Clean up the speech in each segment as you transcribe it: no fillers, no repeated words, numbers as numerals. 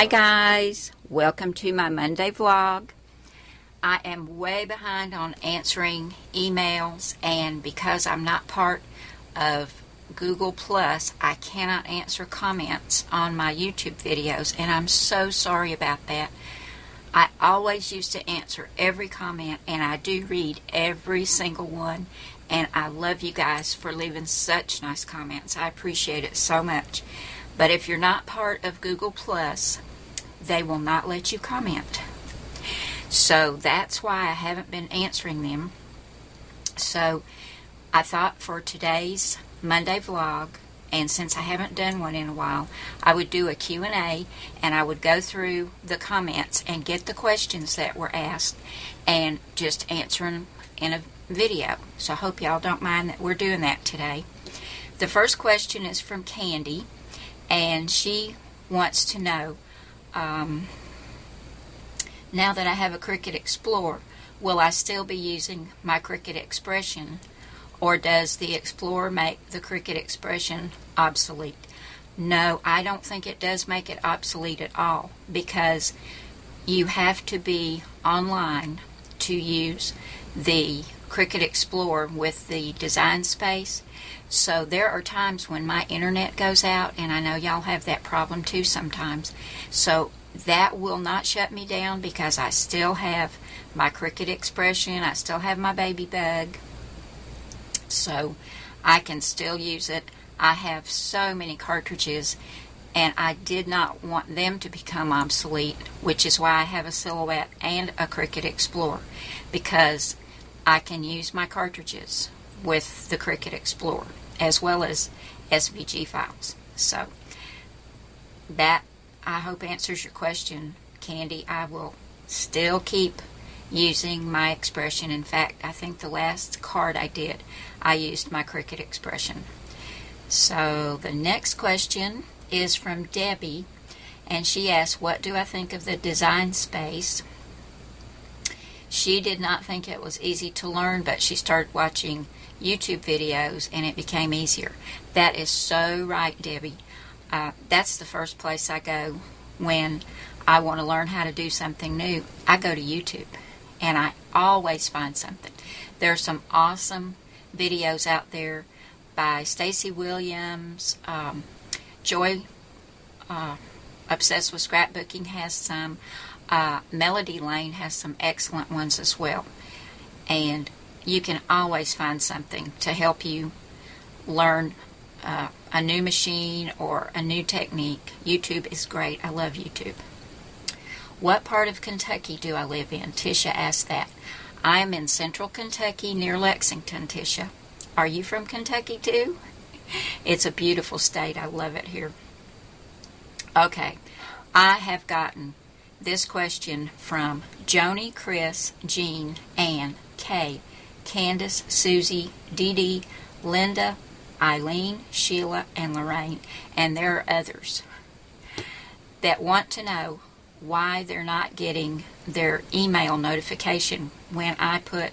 Hi guys, welcome to my Monday vlog. I am way behind on answering emails, and because I'm not part of Google Plus, I cannot answer comments on my YouTube videos, and I'm so sorry about that. I always used to answer every comment, and I do read every single one, and I love you guys for leaving such nice comments. I appreciate it so much. But if you're not part of Google Plus, they will not let you comment. So that's why I haven't been answering them. So I thought for today's Monday vlog, and since I haven't done one in a while, I would do a Q&A, and I would go through the comments and get the questions that were asked and just answer them in a video. So I hope y'all don't mind that we're doing that today. The first question is from Candy, and she wants to know, now that I have a Cricut Explorer, will I still be using my Cricut Expression, or does the Explorer make the Cricut Expression obsolete? No, I don't think it does make it obsolete at all, because you have to be online to use the Cricut Explorer with the design space. So there are times when my internet goes out, and I know y'all have that problem too sometimes. So that will not shut me down, because I still have my Cricut Expression, I still have my Baby Bug, so I can still use it. I have so many cartridges, and I did not want them to become obsolete, which is why I have a Silhouette and a Cricut Explorer, because I can use my cartridges with the Cricut Explorer as well as SVG files. So that, I hope, answers your question, Candy. I will still keep using my Expression. In fact, I think the last card I did, I used my Cricut Expression. So the next question is from Debbie, and she asked, what do I think of the design space? She did not think it was easy to learn, but she started watching YouTube videos and it became easier. That is so right, Debbie. That's the first place I go when I want to learn how to do something new. I go to YouTube, and I always find something. There are some awesome videos out there by Stacy Williams. Joy, Obsessed with Scrapbooking, has some. Melody Lane has some excellent ones as well. And you can always find something to help you learn a new machine or a new technique. YouTube is great. I love YouTube. What part of Kentucky do I live in? Tisha asked that. I am in central Kentucky near Lexington, Tisha. Are you from Kentucky too? It's a beautiful state. I love it here. Okay, I have gotten this question from Joni, Chris, Jean, Ann, Kay, Candace, Susie, Dee Dee, Linda, Eileen, Sheila, and Lorraine, and there are others that want to know why they're not getting their email notification when I put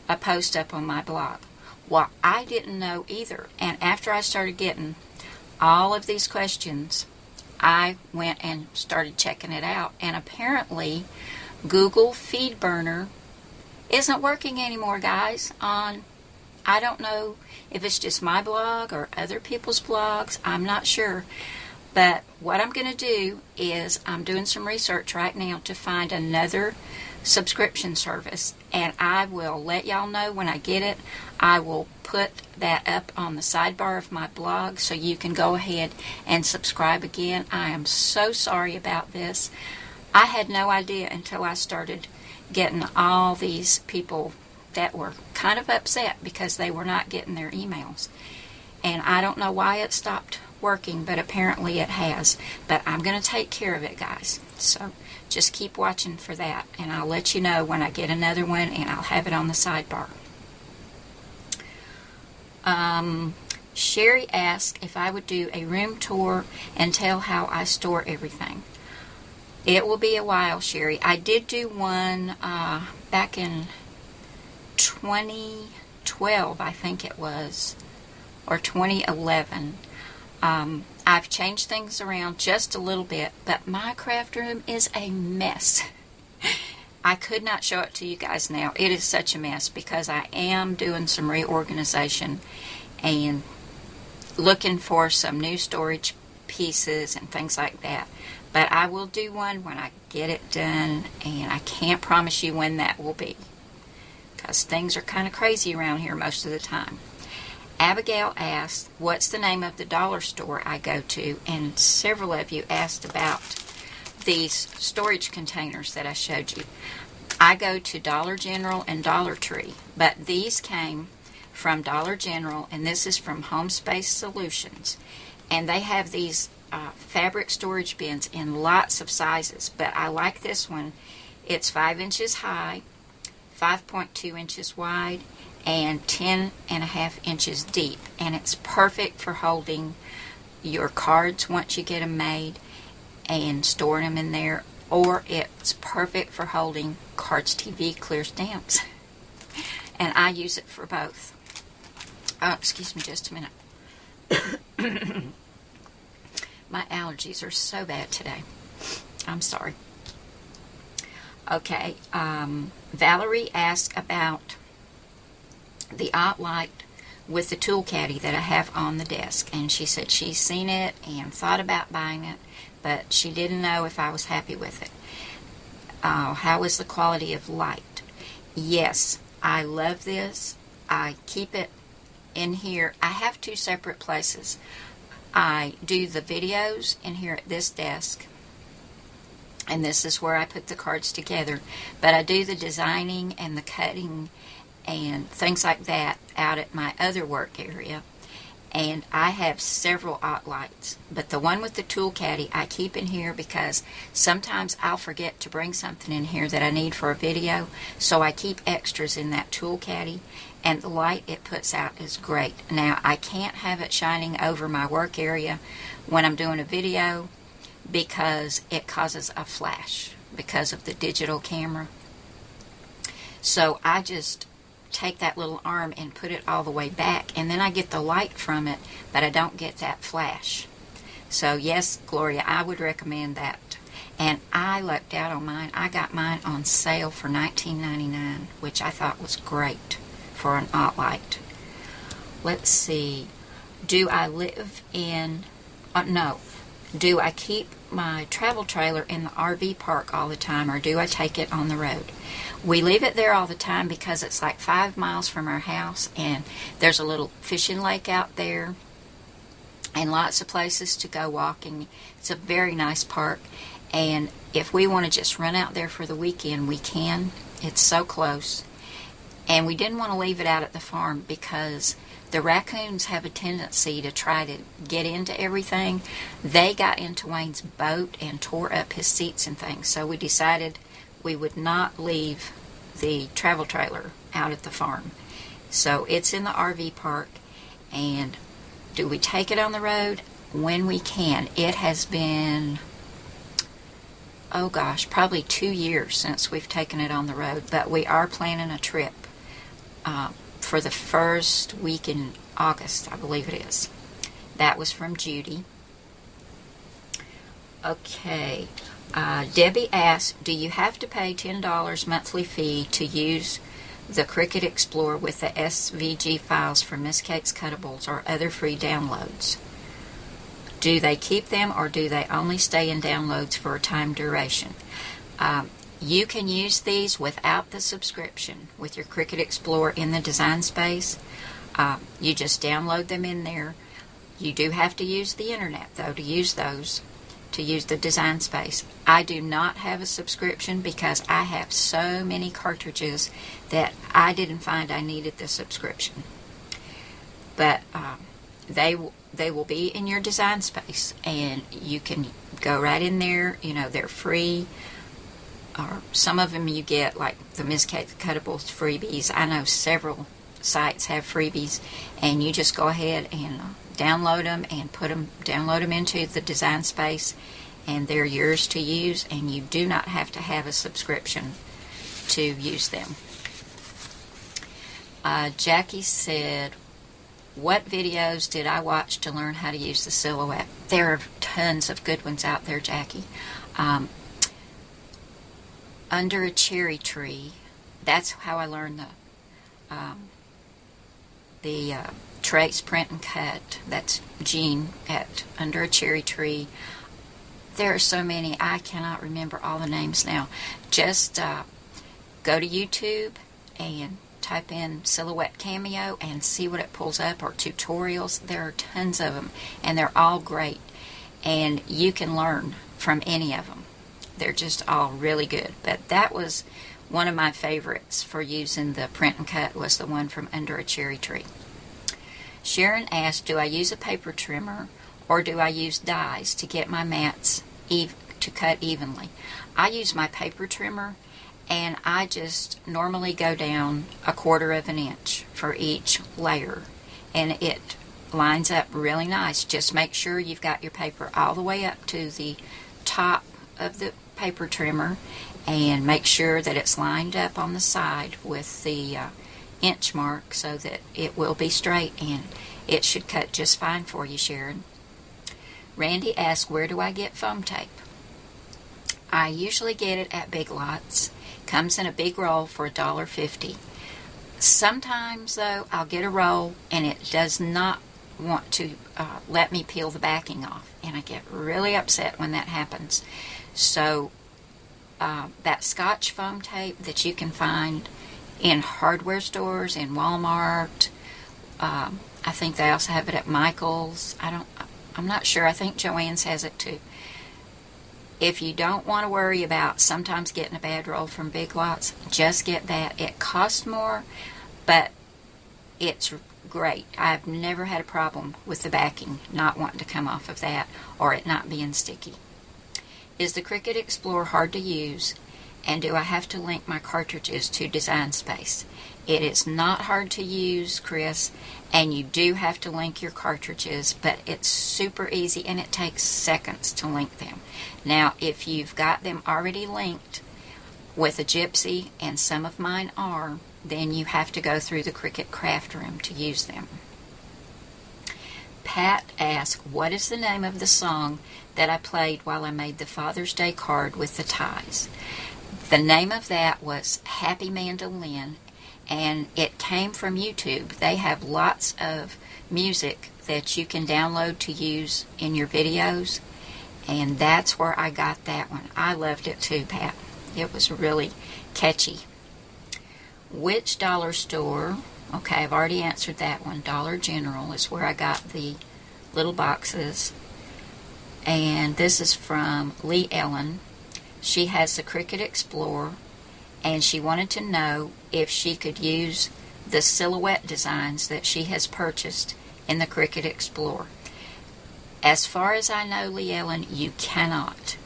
a post up on my blog. Well, I didn't know either, and after I started getting all of these questions, I went and started checking it out, and apparently Google FeedBurner isn't working anymore, guys. I don't know if it's just my blog or other people's blogs. I'm not sure. But what I'm going to do is I'm doing some research right now to find another subscription service, and I will let y'all know when I get it. I will put that up on the sidebar of my blog so you can go ahead and subscribe again. I am so sorry about this. I had no idea until I started getting all these people that were kind of upset because they were not getting their emails. And I don't know why it stopped working, but apparently it has. But I'm going to take care of it, guys. So just keep watching for that, and I'll let you know when I get another one, and I'll have it on the sidebar. Sherry asked if I would do a room tour and tell how I store everything. It will be a while, Sherry. I did do one back in 2012, I think it was, or 2011. I've changed things around just a little bit, but my craft room is a mess. I could not show it to you guys now. It is such a mess because I am doing some reorganization and looking for some new storage pieces and things like that. But I will do one when I get it done, and I can't promise you when that will be because things are kind of crazy around here most of the time. Abigail asked, what's the name of the dollar store I go to? And several of you asked about these storage containers that I showed you. I go to Dollar General and Dollar Tree, but these came from Dollar General, and this is from Home Space Solutions. And they have these fabric storage bins in lots of sizes, but I like this one. It's 5 inches high, 5.2 inches wide, and 10.5 inches deep, and it's perfect for holding your cards once you get them made and storing them in there, or it's perfect for holding Cardz TV clear stamps, and I use it for both. Oh, excuse me just a minute. My allergies are so bad today. I'm sorry. Okay, Valerie asked about the OttLite with the tool caddy that I have on the desk, and she said she's seen it and thought about buying it, but she didn't know if I was happy with it. How is the quality of light? Yes, I love this. I keep it in here. I have 2 separate places. I do the videos in here at this desk, and this is where I put the cards together, but I do the designing and the cutting and things like that out at my other work area. And I have several OttLites, but the one with the tool caddy I keep in here because sometimes I'll forget to bring something in here that I need for a video, so I keep extras in that tool caddy, and the light it puts out is great. Now, I can't have it shining over my work area when I'm doing a video because it causes a flash because of the digital camera. So I just take that little arm and put it all the way back, and then I get the light from it, but I don't get that flash. So yes, Gloria, I would recommend that. And I lucked out on mine. I got mine on sale for $19.99, which I thought was great for an OttLite. Let's see. Do I live in... no. Do I keep my travel trailer in the RV park all the time, or do I take it on the road? We leave it there all the time because it's like 5 miles from our house, and there's a little fishing lake out there and lots of places to go walking. It's a very nice park, and if we want to just run out there for the weekend, we can. It's so close. And we didn't want to leave it out at the farm because the raccoons have a tendency to try to get into everything. They got into Wayne's boat and tore up his seats and things, so we decided we would not leave the travel trailer out at the farm. So it's in the RV park, and do we take it on the road? When we can. It has been, oh gosh, probably 2 years since we've taken it on the road, but we are planning a trip for the first week in August, I believe it is. That was from Judy. Okay. Debbie asked, do you have to pay $10 monthly fee to use the Cricut Explorer with the SVG files for Miss Kate's Cuttables or other free downloads? Do they keep them, or do they only stay in downloads for a time duration? You can use these without the subscription with your Cricut Explorer in the design space. You just download them in there. You do have to use the internet, though, to use those, to use the design space. I do not have a subscription because I have so many cartridges that I didn't find I needed the subscription. But they will be in your design space, and you can go right in there. You know, they're free. Or some of them you get, like the Miss Kate's Cuttables freebies. I know several sites have freebies, and you just go ahead and download them and download them into the design space, and they're yours to use, and you do not have to have a subscription to use them. Jackie said, what videos did I watch to learn how to use the silhouette? There are tons of good ones out there, Jackie. Under a Cherry Tree, that's how I learned the trace, print, and cut. That's Jean at Under a Cherry Tree. There are so many, I cannot remember all the names now. Just go to YouTube and type in Silhouette Cameo and see what it pulls up, or tutorials. There are tons of them, and they're all great, and you can learn from any of them. They're just all really good. But that was one of my favorites for using the print and cut, was the one from Under a Cherry Tree. Sharon asked, do I use a paper trimmer or do I use dies to get my mats to cut evenly? I use my paper trimmer, and I just normally go down 1/4 of an inch for each layer, and it lines up really nice. Just make sure you've got your paper all the way up to the top of the paper trimmer, and make sure that it's lined up on the side with the inch mark so that it will be straight, and it should cut just fine for you, Sharon. Randy asked, where do I get foam tape? I usually get it at Big Lots. Comes in a big roll for $1.50. Sometimes, though, I'll get a roll and it does not want to let me peel the backing off, and I get really upset when that happens. So that Scotch foam tape that you can find in hardware stores, in Walmart, I think they also have it at Michael's. I'm not sure. I think Joann's has it too. If you don't want to worry about sometimes getting a bad roll from Big Lots, just get that. It costs more, but it's great. I've never had a problem with the backing not wanting to come off of that, or it not being sticky. Is the Cricut Explorer hard to use, and do I have to link my cartridges to Design Space? It is not hard to use, Chris, and you do have to link your cartridges, but it's super easy and it takes seconds to link them. Now, if you've got them already linked with a Gypsy, and some of mine are, then you have to go through the Cricut Craft Room to use them. Pat asked, what is the name of the song that I played while I made the Father's Day card with the ties? The name of that was Happy Mandolin, and it came from YouTube. They have lots of music that you can download to use in your videos, and that's where I got that one. I loved it too, Pat. It was really catchy. Which dollar store? Okay, I've already answered that one. Dollar General is where I got the little boxes. And this is from Lee Ellen. She has the Cricut Explorer, and she wanted to know if she could use the silhouette designs that she has purchased in the Cricut Explorer. As far as I know, Lee Ellen, you cannot.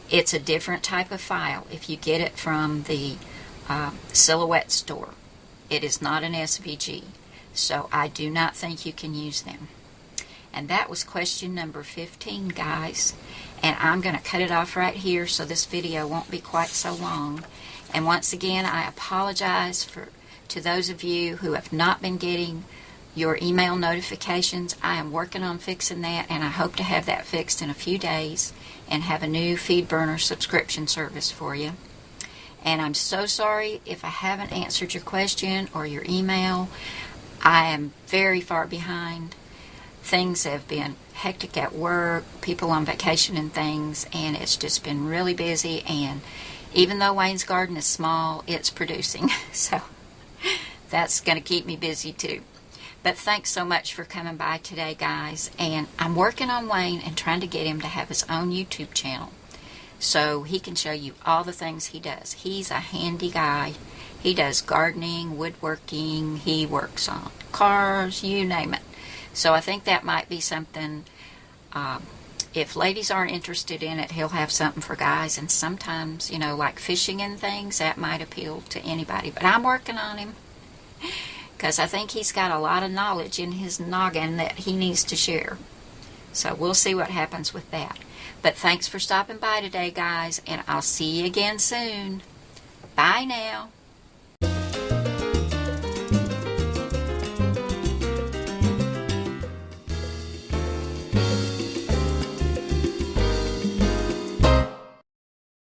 It's a different type of file if you get it from the silhouette store. It is not an SVG, so I do not think you can use them. And that was question number 15, guys. And I'm going to cut it off right here so this video won't be quite so long. And once again, I apologize to those of you who have not been getting your email notifications. I am working on fixing that, and I hope to have that fixed in a few days and have a new FeedBurner subscription service for you. And I'm so sorry if I haven't answered your question or your email. I am very far behind. Things have been hectic at work, people on vacation and things, and it's just been really busy. And even though Wayne's garden is small, it's producing. So that's going to keep me busy too. But thanks so much for coming by today, guys. And I'm working on Wayne and trying to get him to have his own YouTube channel so he can show you all the things he does. He's a handy guy. He does gardening, woodworking, he works on cars, you name it. So I think that might be something, if ladies aren't interested in it, he'll have something for guys. And sometimes, you know, like fishing and things, that might appeal to anybody. But I'm working on him because I think he's got a lot of knowledge in his noggin that he needs to share. So we'll see what happens with that. But thanks for stopping by today, guys, and I'll see you again soon. Bye now.